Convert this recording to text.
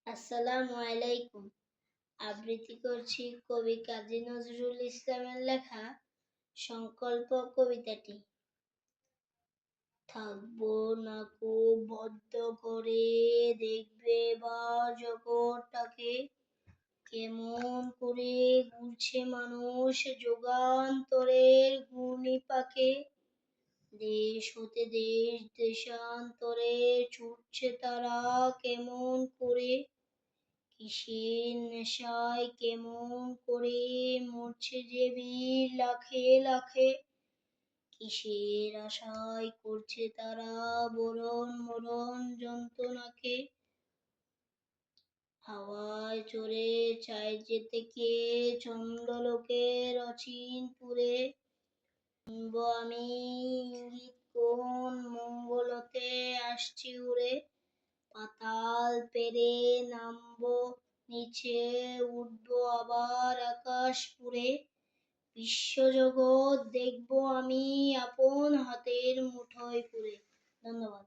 আসসালামু আলাইকুম। আবৃত্তি করছি কবি কাজী নজরুল ইসলামের লেখা সংকল্প কবিতাটি। থাকবো না কো বদ্ধ করে, দেখবে এবার জগৎটাকে কেমন করে ঘুরছে মানুষ যুগান্তরের ঘূর্ণিপাকে। দেশ হতে দেশ দেশান্তরে ছুটছে তারা কেমন করে, কিসের নেশায় কেমন করে মরছে যে বীর লাখে লাখে, কিসের আশায় করছে তারা বরণ মরণ যন্ত্রণাকে। হাওয়ায় চড়ে চায় যেতে কে চন্দ্রলোকের অচিন পুরে, শুনবো আমি ইঙ্গিত কোন মঙ্গলতে আসছি উড়ে। পাতাল পেরে নামবো নিচে, উঠবো আবার আকাশ পুরে, বিশ্বজগৎ দেখবো আমি আপন হাতের মুঠোয় পুরে। ধন্যবাদ।